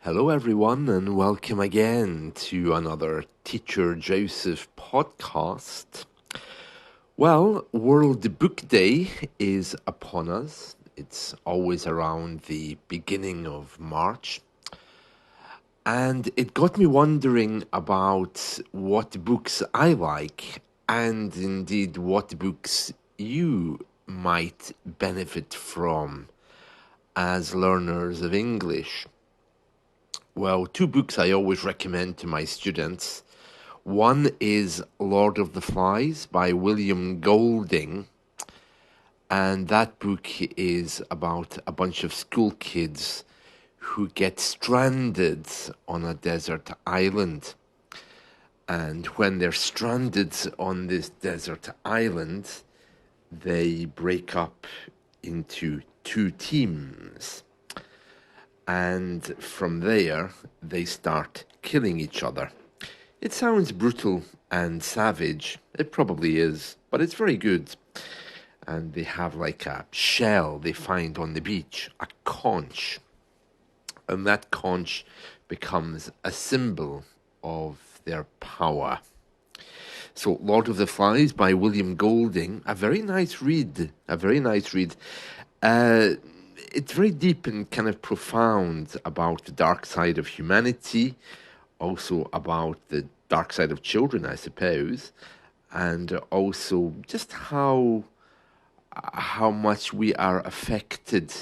Hello, everyone, and welcome again to another Teacher Joseph podcast. Well, World Book Day is upon us. It's always around the beginning of March. And it got me wondering about what books I like and indeed what books you might benefit from as learners of English. Well, two books I always recommend to my students. One is Lord of the Flies by William Golding, and that book is about a bunch of school kids who get stranded on a desert island. And when they're stranded on this desert island, they break up into two teams. And from there, they start killing each other. It sounds brutal and savage. It probably is, but it's very good. And they have like a shell they find on the beach, a conch. And that conch becomes a symbol of their power. So, Lord of the Flies by William Golding, a very nice read. It's very deep and kind of profound about the dark side of humanity, also about the dark side of children, I suppose, and also just how much we are affected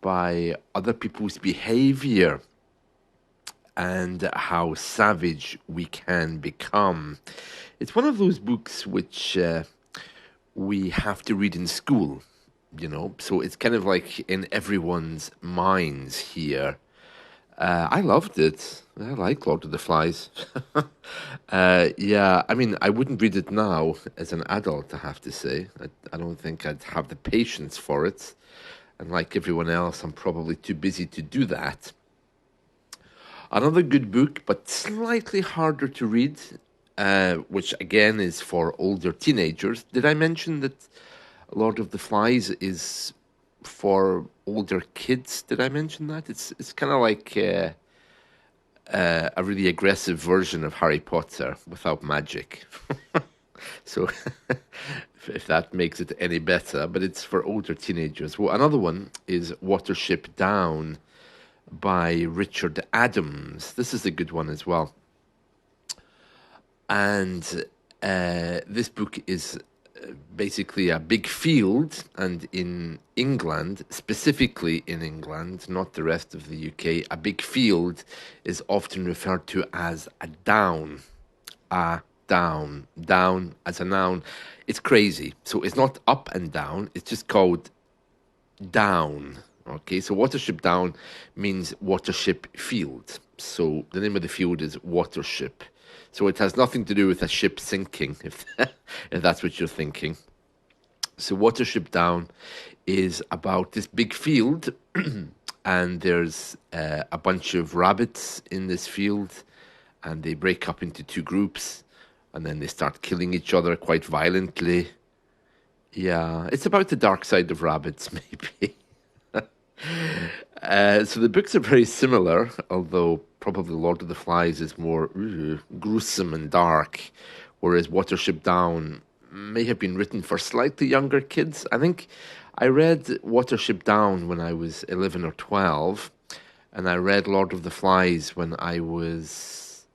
by other people's behavior and how savage we can become. It's one of those books which we have to read in school. So it's kind of like in everyone's minds here. I loved it. I like Lord of the Flies. Yeah, I mean, I wouldn't read it now as an adult, I have to say. I don't think I'd have the patience for it. And like everyone else, I'm probably too busy to do that. Another good book, but slightly harder to read, which again is for older teenagers. Did I mention that Lord of the Flies is for older kids? Did I mention that? It's kind of like a really aggressive version of Harry Potter without magic. So if that makes it any better, but it's for older teenagers. Well, another one is Watership Down by Richard Adams. This is a good one as well. And this book is basically a big field, and in England, specifically in England, not the rest of the UK, a big field is often referred to as a down. A down as a noun. It's crazy. So it's not up and down, it's just called down. Okay, so Watership Down means Watership Field. So the name of the field is Watership. So it has nothing to do with a ship sinking, if that's what you're thinking. So Watership Down is about this big field, and there's a bunch of rabbits in this field, and they break up into two groups, and then they start killing each other quite violently. Yeah, it's about the dark side of rabbits, maybe. So the books are very similar, although probably Lord of the Flies is more gruesome and dark, whereas Watership Down may have been written for slightly younger kids. I think I read Watership Down when I was 11 or 12, and I read Lord of the Flies when I was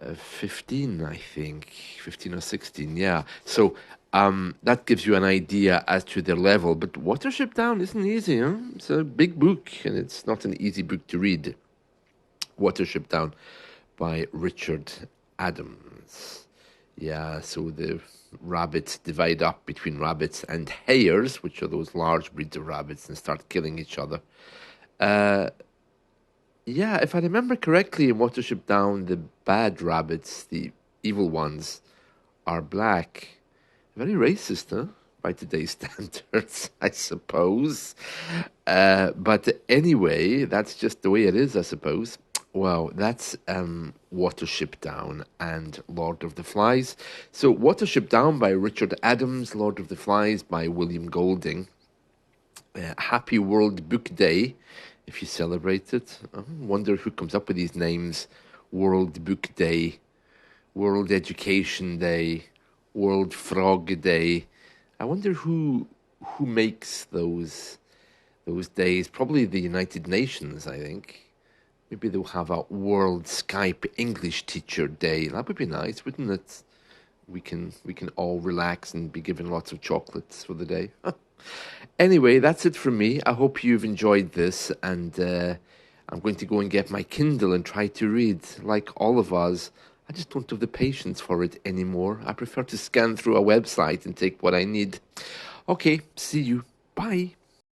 15, I think, 15 or 16, yeah. So that gives you an idea as to their level. But Watership Down isn't easy, huh? It's a big book, and it's not an easy book to read. Watership Down by Richard Adams. Yeah, so the rabbits divide up between rabbits and hares, which are those large breeds of rabbits, and start killing each other. Yeah, if I remember correctly, in Watership Down, the bad rabbits, the evil ones, are black. Very racist, huh? By today's standards, I suppose. But anyway, that's just the way it is, I suppose. Well, that's Watership Down and Lord of the Flies. So Watership Down by Richard Adams, Lord of the Flies by William Golding. Happy World Book Day if you celebrate it. I wonder who comes up with these names. World Book Day, World Education Day, World Frog Day. I wonder who makes those days. Probably the United Nations, I think. Maybe they'll have a World Skype English Teacher Day. That would be nice, wouldn't it? We can all relax and be given lots of chocolates for the day. Anyway, that's it from me. I hope you've enjoyed this, and I'm going to go and get my Kindle and try to read. Like all of us, I just don't have the patience for it anymore. I prefer to scan through a website and take what I need. Okay, see you. Bye.